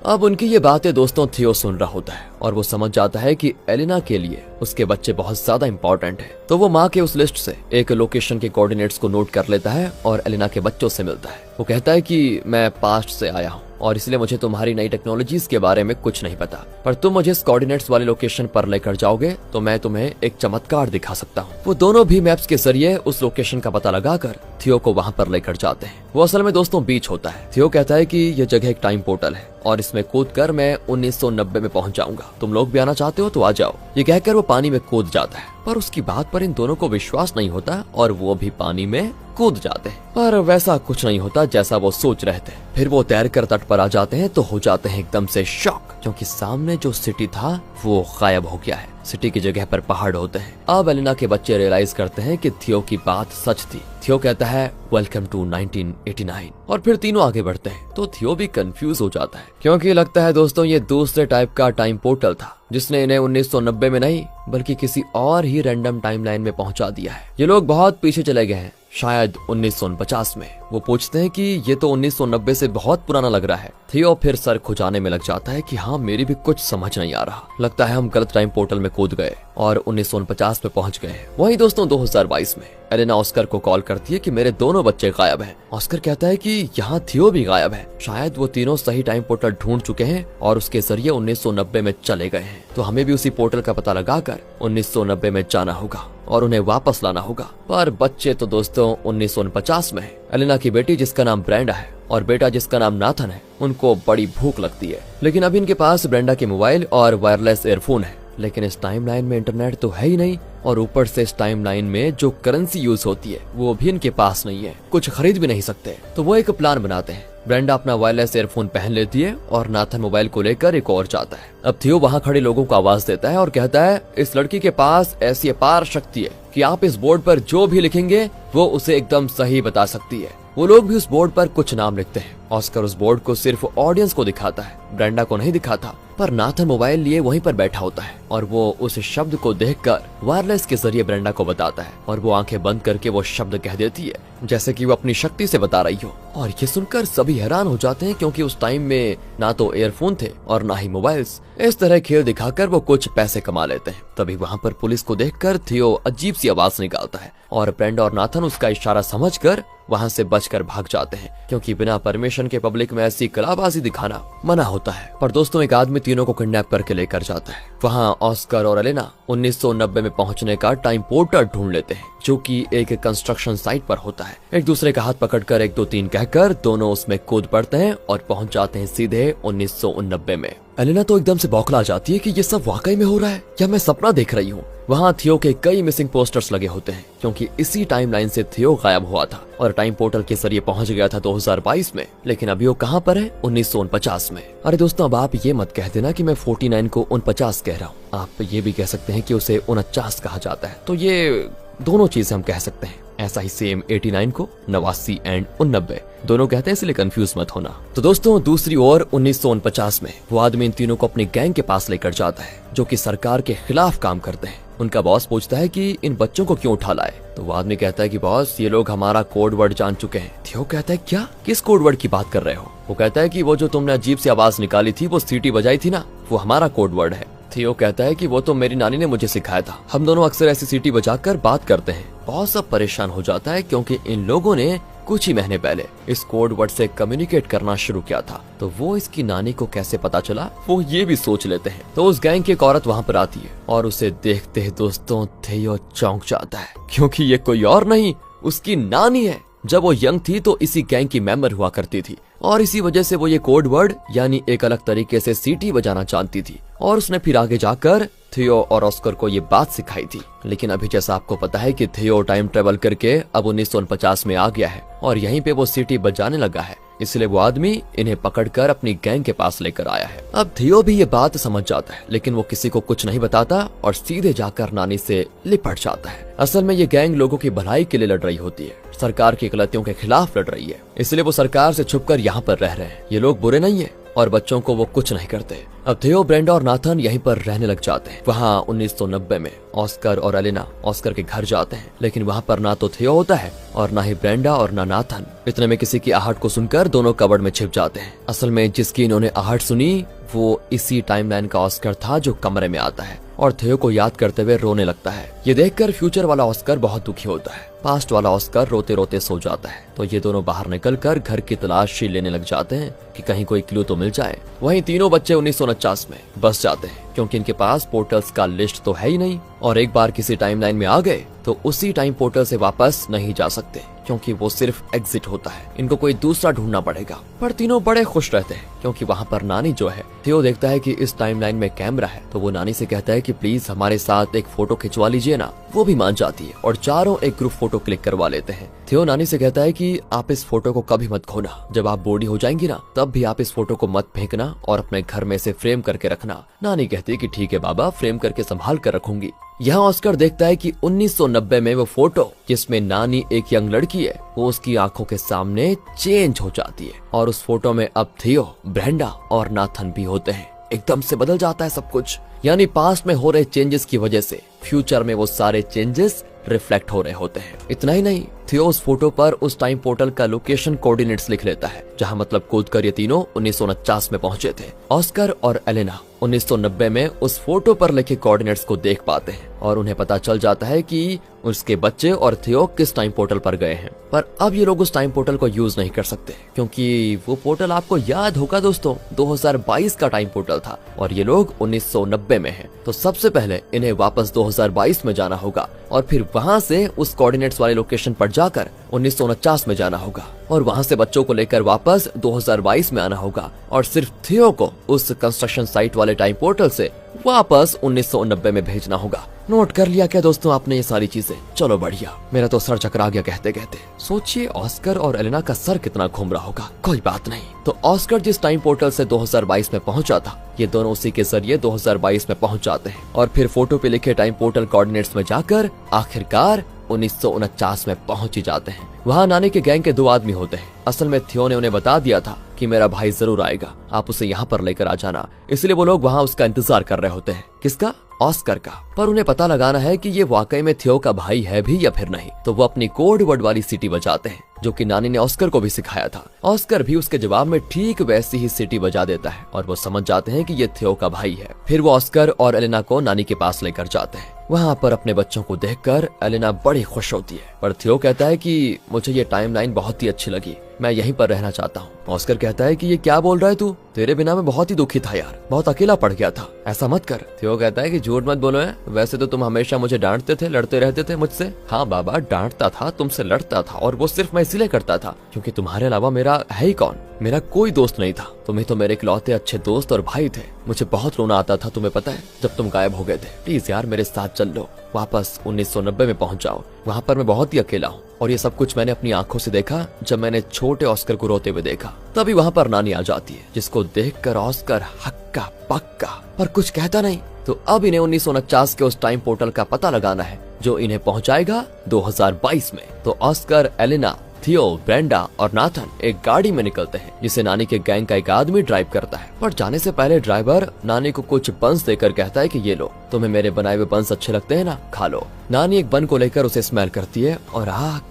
अब उनकी ये बातें दोस्तों थियो सुन रहा होता है और वो समझ जाता है कि एलिना के लिए उसके बच्चे बहुत ज्यादा इंपॉर्टेंट है। तो वो माँ के उस लिस्ट से एक लोकेशन के कोऑर्डिनेट्स को नोट कर लेता है और एलिना के बच्चों से मिलता है। वो कहता है कि मैं पास्ट से आया हूँ और इसलिए मुझे तुम्हारी नई टेक्नोलॉजीज के बारे में कुछ नहीं पता, पर तुम मुझे इस कोऑर्डिनेट्स वाले लोकेशन पर लेकर जाओगे तो मैं तुम्हें एक चमत्कार दिखा सकता हूँ। वो दोनों भी मैप्स के जरिए उस लोकेशन का पता लगाकर थियो को वहाँ पर लेकर जाते हैं। वो असल में दोस्तों बीच होता है। थियो कहता है कि यह जगह एक टाइम पोर्टल है और इसमें कूद कर मैं 1990 में पहुंच जाऊंगा। तुम लोग भी आना चाहते हो तो आ जाओ। ये कहकर वो पानी में कूद जाता है, पर उसकी बात पर इन दोनों को विश्वास नहीं होता और वो भी पानी में कूद जाते हैं, पर वैसा कुछ नहीं होता जैसा वो सोच रहे थे। फिर वो तैरकर तट पर आ जाते हैं तो हो जाते हैं एकदम से शॉक, क्योंकि सामने जो सिटी था वो गायब हो गया है। सिटी की जगह पर पहाड़ होते हैं। अब एलिना के बच्चे रियलाइज करते हैं कि थियो की बात सच थी। थियो कहता है वेलकम टू 1989 और फिर तीनों आगे बढ़ते हैं। तो थियो भी कंफ्यूज हो जाता है, क्योंकि लगता है दोस्तों ये दूसरे टाइप का टाइम पोर्टल था जिसने इन्हें 1990 में नहीं बल्कि किसी और ही रैंडम टाइमलाइन में पहुंचा दिया है। ये लोग बहुत पीछे चले गए हैं, शायद 1950 में। वो पूछते हैं कि ये तो 1990 से बहुत पुराना लग रहा है। थियो फिर सर खुजाने में लग जाता है कि हाँ मेरी भी कुछ समझ नहीं आ रहा, लगता है हम गलत टाइम पोर्टल में कूद गए और 1950 में पहुंच गए। वहीं दोस्तों 2022 में एलेना ऑस्कर को कॉल करती है कि मेरे दोनों बच्चे गायब हैं। ऑस्कर कहता है कि यहाँ थियो भी गायब है, शायद वो तीनों सही टाइम पोर्टल ढूंढ चुके हैं और उसके जरिए 1990 में चले गए हैं। तो हमें भी उसी पोर्टल का पता लगाकर 1990 में जाना होगा और उन्हें वापस लाना होगा। पर बच्चे तो दोस्तों 1949 में है। एलेना की बेटी जिसका नाम ब्रेंडा है और बेटा जिसका नाम नाथन है, उनको बड़ी भूख लगती है, लेकिन अभी इनके पास ब्रेंडा के मोबाइल और वायरलेस एयरफोन है, लेकिन इस टाइमलाइन में इंटरनेट तो है ही नहीं और ऊपर से इस टाइमलाइन में जो करेंसी यूज होती है वो भी इनके पास नहीं है, कुछ खरीद भी नहीं सकते। तो वो एक प्लान बनाते हैं। ब्रेंडा अपना वायरलेस एयरफोन पहन लेती है और नाथन मोबाइल को लेकर एक और जाता है। अब थियो वहाँ खड़े लोगों को आवाज देता है और कहता है इस लड़की के पास ऐसी अपार शक्ति है कि आप इस बोर्ड पर जो भी लिखेंगे वो उसे एकदम सही बता सकती है। वो लोग भी उस बोर्ड पर कुछ नाम लिखते हैं। ऑस्कर उस बोर्ड को सिर्फ ऑडियंस को दिखाता है, ब्रेंडा को नहीं दिखाता, पर नाथन मोबाइल लिए वहीं पर बैठा होता है और वो उस शब्द को देखकर वायरलेस के जरिए ब्रेंडा को बताता है और वो आंखें बंद करके वो शब्द कह देती है जैसे कि वो अपनी शक्ति से बता रही हो। और ये सुनकर सभी हैरान हो जाते हैं, क्योंकि उस टाइम में ना तो एयरफोन थे और ना ही मोबाइल्स। इस तरह खेल दिखाकर वो कुछ पैसे कमा लेते हैं। तभी वहाँ पर पुलिस को देखकर थियो अजीब सी आवाज निकालता है और ब्रेंडा और नाथन उसका इशारा समझकर वहाँ से बचकर भाग जाते हैं, क्योंकि बिना परमिशन के पब्लिक में ऐसी कलाबाजी दिखाना मना होता है। पर दोस्तों एक आदमी तीनों को किडनैप करके लेकर जाता है। वहाँ ऑस्कर और एलेना 1990 में पहुंचने का टाइम पोर्टल ढूंढ लेते हैं, जो कि एक कंस्ट्रक्शन साइट पर होता है। एक दूसरे का हाथ पकड़कर 1 2 3 कहकर दोनों उसमें कूद पड़ते हैं और पहुंच जाते हैं सीधे 1990 में। एलेना तो एकदम से बौखला जाती है कि ये सब वाकई में हो रहा है या मैं सपना देख रही हूँ। वहाँ थियो के कई मिसिंग पोस्टर्स लगे होते हैं, क्योंकि इसी टाइमलाइन से थियो गायब हुआ था और टाइम पोर्टल के जरिए पहुंच गया था 2022 में, लेकिन अभी वो कहाँ पर है? 1949 में। अरे दोस्तों अब आप ये मत कह देना कि मैं 49 को 49 कह रहा हूँ, आप ये भी कह सकते हैं कि उसे 49 कहा जाता है, तो ये दोनों चीजें हम कह सकते हैं। ऐसा ही सेम 89 को 89 एंड 89 दोनों कहते हैं, इसलिए कंफ्यूज मत होना। तो दोस्तों दूसरी ओर 1949 में वो आदमी इन तीनों को अपनी गैंग के पास लेकर जाता है, जो कि सरकार के खिलाफ काम करते हैं। उनका बॉस पूछता है कि इन बच्चों को क्यों उठा लाए, तो वो आदमी कहता है कि बॉस ये लोग हमारा कोड वर्ड जान चुके हैं। थियो कहता है क्या, किस कोड वर्ड की बात कर रहे हो? वो कहता है कि वो जो तुमने अजीब सी आवाज निकाली थी, वो सीटी बजाई थी ना, वो हमारा कोड वर्ड है। थियो कहता है कि वो तो मेरी नानी ने मुझे सिखाया था, हम दोनों अक्सर ऐसी सीटी बजाकर बात करते हैं। बहुत सब परेशान हो जाता है, क्योंकि इन लोगों ने कुछ ही महीने पहले इस कोड वर्ड से कम्युनिकेट करना शुरू किया था, तो वो इसकी नानी को कैसे पता चला वो ये भी सोच लेते हैं। तो उस गैंग की एक औरत वहाँ पर आती है और उसे देखते ही दोस्तों थियो चौंक जाता है, क्योंकि ये कोई और नहीं उसकी नानी है। जब वो यंग थी तो इसी गैंग की मेंबर हुआ करती थी और इसी वजह से वो ये कोड वर्ड यानी एक अलग तरीके से सीटी बजाना जानती थी, और उसने फिर आगे जाकर थियो और ऑस्कर को ये बात सिखाई थी। लेकिन अभी जैसा आपको पता है कि थियो टाइम ट्रेवल करके अब 1949 में आ गया है और यहीं पे वो सीटी बजाने लगा है, इसलिए वो आदमी इन्हें पकड़कर अपनी गैंग के पास लेकर आया है। अब थियो भी ये बात समझ जाता है, लेकिन वो किसी को कुछ नहीं बताता और सीधे जाकर नानी से लिपट जाता है। असल में ये गैंग लोगों की भलाई के लिए लड़ रही होती है, सरकार की गलतियों के खिलाफ लड़ रही है, इसलिए वो सरकार से छुपकर यहाँ पर रह रहे हैं। ये लोग बुरे नहीं है और बच्चों को वो कुछ नहीं करते। अब थियो, ब्रेंडा और नाथन यहीं पर रहने लग जाते हैं। वहाँ 1990 में ऑस्कर और एलिना ऑस्कर के घर जाते हैं, लेकिन वहाँ पर ना तो थियो होता है और ना ही ब्रेंडा और ना नाथन। इतने में किसी की आहट को सुनकर दोनों कबर्ड में छिप जाते हैं। असल में जिसकी इन्होंने आहट सुनी वो इसी टाइमलाइन का ऑस्कर था जो कमरे में आता है और थियो को याद करते हुए रोने लगता है। ये देखकर फ्यूचर वाला ऑस्कर बहुत दुखी होता है। पास्ट वाला ऑस्कर रोते रोते सो जाता है। तो ये दोनों बाहर निकलकर घर की तलाशी लेने लग जाते हैं कि कहीं कोई क्लू तो मिल जाए। वहीं तीनों बच्चे 1949 में बस जाते हैं क्योंकि इनके पास पोर्टल्स का लिस्ट तो है ही नहीं, और एक बार किसी टाइमलाइन में आ गए तो उसी टाइम पोर्टल से वापस नहीं जा सकते क्योंकि वो सिर्फ एग्जिट होता है। इनको कोई दूसरा ढूंढना पड़ेगा। पर तीनों बड़े खुश रहते हैं क्योंकि वहाँ पर नानी जो है, थियो देखता है कि इस टाइमलाइन में कैमरा है तो वो नानी से कहता है कि प्लीज हमारे साथ एक फोटो खिंचवा लीजिए ना। वो भी मान जाती है और चारों एक ग्रुप फोटो क्लिक करवा लेते हैं। थियो नानी से कहता है कि आप इस फोटो को कभी मत खोना, जब आप बूढ़ी हो जाएंगी ना तब भी आप इस फोटो को मत फेंकना और अपने घर में से फ्रेम करके रखना। नानी कहती है कि ठीक है बाबा, फ्रेम करके संभाल कर रखूंगी। यहाँ ऑस्कर देखता है कि 1990 में वो फोटो जिसमें नानी एक यंग लड़की है वो उसकी आंखों के सामने चेंज हो जाती है और उस फोटो में अब थियो, ब्रेंडा और नाथन भी होते हैं। एकदम से बदल जाता है सब कुछ। यानी पास्ट में हो रहे चेंजेस की वजह से फ्यूचर में वो सारे चेंजेस रिफ्लेक्ट हो रहे होते हैं। इतना ही नहीं, थियो उस फोटो पर उस टाइम पोर्टल का लोकेशन कोऑर्डिनेट्स लिख लेता है जहां मतलब कूदकर ये तीनों 1949 में पहुंचे थे। ऑस्कर और एलेना 1990 में उस फोटो पर लिखे कोऑर्डिनेट्स को देख पाते हैं और उन्हें पता चल जाता है कि उसके बच्चे और थियो किस टाइम पोर्टल पर गए हैं। पर अब ये लोग उस टाइम पोर्टल को यूज नहीं कर सकते क्योंकि वो पोर्टल आपको याद होगा दोस्तों 2022 का टाइम पोर्टल था और ये लोग 1990 में हैं। तो सबसे पहले इन्हें वापस 2022 में जाना होगा और फिर वहां से उस कोऑर्डिनेट्स वाले लोकेशन पर जाकर 1949 में जाना होगा और वहां से बच्चों को लेकर वापस 2022 में आना होगा और सिर्फ थियो को उस कंस्ट्रक्शन साइट वाले टाइम पोर्टल से वापस 1990 में भेजना होगा। नोट कर लिया क्या दोस्तों आपने ये सारी चीजें? चलो बढ़िया, मेरा तो सर चकरा गया कहते कहते। सोचिए ऑस्कर और एलेना का सर कितना घूम रहा होगा। कोई बात नहीं। तो ऑस्कर जिस टाइम पोर्टल से 2022 में पहुंचा था ये दोनों उसी के जरिए 2022 में पहुंच जाते हैं और फिर फोटो पे लिखे टाइम पोर्टल कोऑर्डिनेट्स में जाकर आखिरकार 1949 में पहुंच ही जाते हैं। वहाँ नानी के गैंग के 2 आदमी होते हैं। असल में थियो ने उन्हें बता दिया था कि मेरा भाई जरूर आएगा, आप उसे यहाँ पर लेकर आ जाना। इसलिए वो लोग वहाँ उसका इंतजार कर रहे होते हैं। किसका? ऑस्कर का। पर उन्हें पता लगाना है कि ये वाकई में थियो का भाई है भी या फिर नहीं। तो वो अपनी कोड वर्ड वाली सीटी बजाते हैं जो कि नानी ने ऑस्कर को भी सिखाया था। ऑस्कर भी उसके जवाब में ठीक वैसी ही सीटी बजा देता है और वो समझ जाते हैं कि ये थियो का भाई है। फिर वो ऑस्कर और एलेना को नानी के पास लेकर जाते हैं। वहाँ पर अपने बच्चों को देखकर एलेना बड़ी खुश होती है पर थियो कहता है कि मुझे ये टाइमलाइन बहुत ही अच्छी लगी, मैं यहीं पर रहना चाहता हूँ। ऑस्कर कहता है कि ये क्या बोल रहा है तू, तेरे बिना मैं बहुत ही दुखी था यार, बहुत अकेला पड़ गया था, ऐसा मत कर। थियो कहता है कि झूठ मत बोलो है, वैसे तो तुम हमेशा मुझे डांटते थे, लड़ते रहते थे मुझसे। हाँ बाबा, डांटता था, तुमसे लड़ता था और वो सिर्फ मैं इसीलिए करता था क्योंकि तुम्हारे अलावा मेरा है ही कौन, मेरा कोई दोस्त नहीं था। तुम्हें तो मेरे इकलौते अच्छे दोस्त और भाई थे। मुझे बहुत रोना आता था तुम्हें पता है जब तुम गायब हो गए थे। प्लीज यार मेरे साथ चल लो, वापस 1990 में पहुंच जाओ। वहाँ पर मैं बहुत ही अकेला हूँ और ये सब कुछ मैंने अपनी आंखों से देखा जब मैंने छोटे ऑस्कर को रोते हुए देखा। तभी वहाँ पर नानी आ जाती है जिसको देखकर ऑस्कर हक्का पक्का पर कुछ कहता नहीं। तो अब इन्हें 1949 के उस टाइम पोर्टल का पता लगाना है जो इन्हें पहुंचाएगा 2022 में। तो ऑस्कर, एलेना, थियो, ब्रेंडा और नाथन एक गाड़ी में निकलते हैं जिसे नानी के गैंग का एक आदमी ड्राइव करता है। पर जाने से पहले ड्राइवर नानी को कुछ बंस देकर कहता है कि ये लो, तुम्हें मेरे बनाए हुए बंस अच्छे लगते हैं ना, खा लो। नानी एक बन को लेकर उसे स्मेल करती है और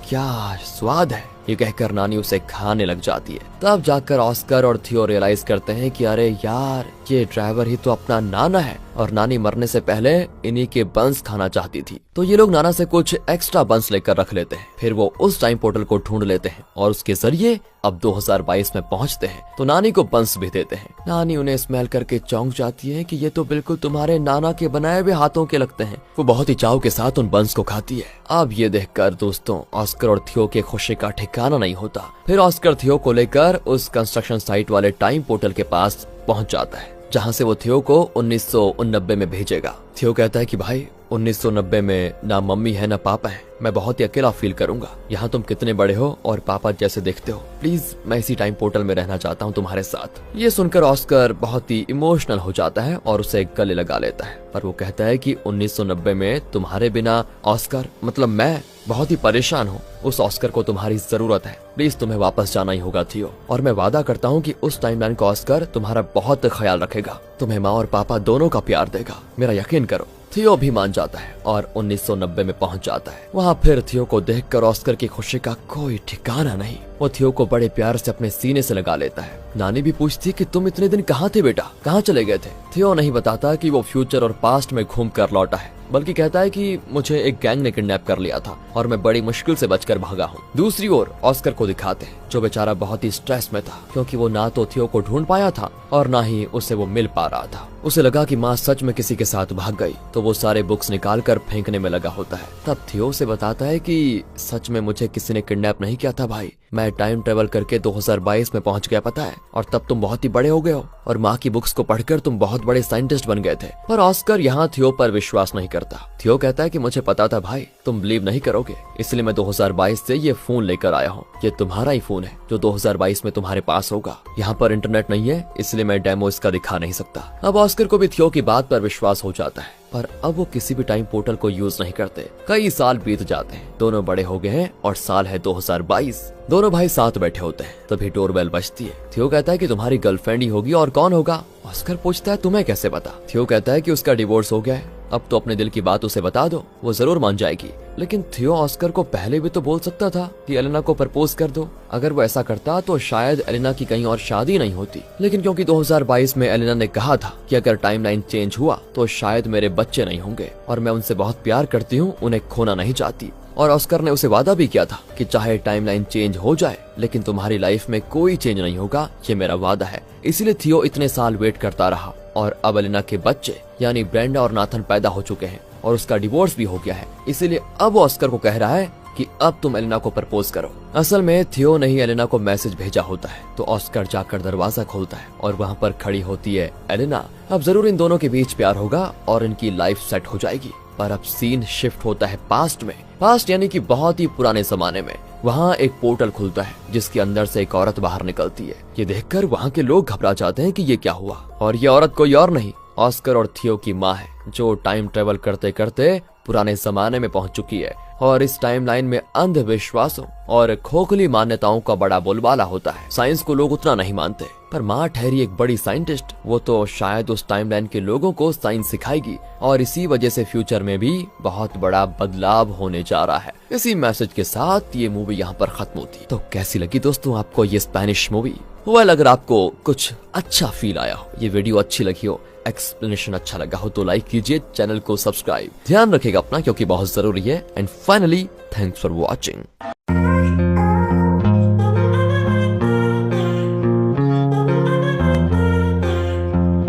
क्या स्वाद है, ये कहकर नानी उसे खाने लग जाती है। तब जाकर ऑस्कर और थियो रियलाइज करते हैं कि अरे यार ये ड्राइवर ही तो अपना नाना है और नानी मरने से पहले इन्हीं के बंस खाना चाहती थी। तो ये लोग नाना से कुछ एक्स्ट्रा बंस लेकर रख लेते हैं। फिर वो उस टाइम पोर्टल को ढूंढ लेते हैं और उसके जरिए अब 2022 में पहुंचते हैं। तो नानी को बंस भी देते हैं। नानी उन्हें स्मेल करके चौंक जाती है कि ये तो बिल्कुल तुम्हारे नाना के बनाए हुए हाथों के लगते हैं। वो बहुत ही चाव के साथ उन बंस को खाती है। अब ये देखकर दोस्तों ऑस्कर और थियो के खुशी का ठिकाना नहीं होता। फिर ऑस्कर थियो को लेकर उस कंस्ट्रक्शन साइट वाले टाइम पोर्टल के पास पहुंच जाता है जहां से वो थियो को 1990 में भेजेगा। थियो कहता है कि भाई 1990 में ना मम्मी है ना पापा है, मैं बहुत ही अकेला फील करूंगा। यहाँ तुम कितने बड़े हो और पापा जैसे दिखते हो, प्लीज मैं इसी टाइम पोर्टल में रहना चाहता हूँ तुम्हारे साथ। ये सुनकर ऑस्कर बहुत ही इमोशनल हो जाता है और उसे गले लगा लेता है, पर वो कहता है कि 1990 में तुम्हारे बिना ऑस्कर मतलब मैं बहुत ही परेशान हूँ। उस ऑस्कर को तुम्हारी जरूरत है, प्लीज तुम्हें वापस जाना ही होगा थियो, और मैं वादा करता हूँ कि उस टाइमलाइन का ऑस्कर तुम्हारा बहुत ख्याल रखेगा, तुम्हें माँ और पापा दोनों का प्यार देगा, मेरा यकीन करो। थियो भी मान जाता है और 1990 में पहुंच जाता है। वहाँ फिर थियो को देखकर ऑस्कर की खुशी का कोई ठिकाना नहीं। वो थियो को बड़े प्यार से अपने सीने से लगा लेता है। नानी भी पूछती कि तुम इतने दिन कहाँ थे बेटा, कहाँ चले गए थे। थियो नहीं बताता कि वो फ्यूचर और पास्ट में घूम कर लौटा है, बल्कि कहता है कि मुझे एक गैंग ने किडनैप कर लिया था और मैं बड़ी मुश्किल से बचकर भागा हूँ। दूसरी ओर ऑस्कर को दिखाते हैं, जो बेचारा बहुत ही स्ट्रेस में था, क्योंकि वो ना तो थियो को ढूंढ पाया था और ना ही उसे वो मिल पा रहा था। उसे लगा कि माँ सच में किसी के साथ भाग गई, तो वो सारे बुक्स निकाल कर फेंकने में लगा होता है। तब थियो से बताता है कि सच में मुझे किसी ने किडनैप नहीं किया था भाई, मैं टाइम ट्रेवल करके 2022 में पहुंच गया पता है, और तब तुम बहुत ही बड़े हो गए हो और माँ की बुक्स को पढ़कर तुम बहुत बड़े साइंटिस्ट बन गए थे। पर ऑस्कर यहाँ थियो पर विश्वास नहीं करता। थियो कहता है कि मुझे पता था भाई तुम बिलीव नहीं करोगे, इसलिए मैं 2022 से ये फोन लेकर आया हूँ। ये तुम्हारा ही फोन है जो 2022 में तुम्हारे पास होगा। यहाँ पर इंटरनेट नहीं है, इसलिए मैं डेमो इसका दिखा नहीं सकता। अब ऑस्कर को भी थियो की बात पर विश्वास हो जाता है, पर अब वो किसी भी टाइम पोर्टल को यूज नहीं करते। कई साल बीत जाते हैं, दोनों बड़े हो गए हैं और साल है 2022। दोनों भाई साथ बैठे होते हैं, तभी डोरबेल बजती है। थियो कहता है कि तुम्हारी गर्लफ्रेंड ही होगी, और कौन होगा। ऑस्कर पूछता है तुम्हें कैसे पता। थियो कहता है कि उसका डिवोर्स हो गया है, अब तो अपने दिल की बात उसे बता दो, वो जरूर मान जाएगी। लेकिन थियो ऑस्कर को पहले भी तो बोल सकता था कि एलेना को प्रपोज कर दो। अगर वो ऐसा करता तो शायद एलेना की कहीं और शादी नहीं होती, लेकिन क्योंकि 2022 में एलेना ने कहा था कि अगर टाइमलाइन चेंज हुआ तो शायद मेरे बच्चे नहीं होंगे, और मैं उनसे बहुत प्यार करती हूँ, उन्हें खोना नहीं चाहती। और ऑस्कर ने उसे वादा भी किया था कि चाहे टाइमलाइन चेंज हो जाए, लेकिन तुम्हारी लाइफ में कोई चेंज नहीं होगा, ये मेरा वादा है। इसीलिए थियो इतने साल वेट करता रहा, और अब एलेना के बच्चे यानी ब्रेंडा और नाथन पैदा हो चुके हैं और उसका डिवोर्स भी हो गया है। इसीलिए अब ऑस्कर को कह रहा है कि अब तुम एलेना को प्रपोज करो। असल में थियो ने ही एलेना को मैसेज भेजा होता है, तो ऑस्कर जाकर दरवाजा खोलता है और वहाँ पर खड़ी होती है एलेना। अब जरूर इन दोनों के बीच प्यार होगा और इनकी लाइफ सेट हो जाएगी। पर अब सीन शिफ्ट होता है पास्ट में। पास्ट यानी कि बहुत ही पुराने जमाने में। वहाँ एक पोर्टल खुलता है जिसके अंदर से एक औरत बाहर निकलती है। ये देखकर वहाँ के लोग घबरा जाते हैं कि ये क्या हुआ, और ये औरत कोई और नहीं ऑस्कर और थियो की माँ है, जो टाइम ट्रेवल करते करते पुराने जमाने में पहुंच चुकी है। और इस टाइमलाइन में अंधविश्वासों और खोखली मान्यताओं का बड़ा बोलबाला होता है। साइंस को लोग उतना नहीं मानते, पर माँ ठहरी एक बड़ी साइंटिस्ट, वो तो शायद उस टाइमलाइन के लोगों को साइंस सिखाएगी, और इसी वजह से फ्यूचर में भी बहुत बड़ा बदलाव होने जा रहा है। इसी मैसेज के साथ ये मूवी यहाँ पर खत्म होती है। तो कैसी लगी दोस्तों आपको ये स्पेनिश मूवी? वेल, अगर आपको कुछ अच्छा फील आया हो, ये वीडियो अच्छी लगी हो, एक्सप्लेनेशन अच्छा लगा हो, तो लाइक कीजिए, चैनल को सब्सक्राइब ध्यान रखिएगा अपना, क्योंकि बहुत जरूरी है। And finally thanks for watching.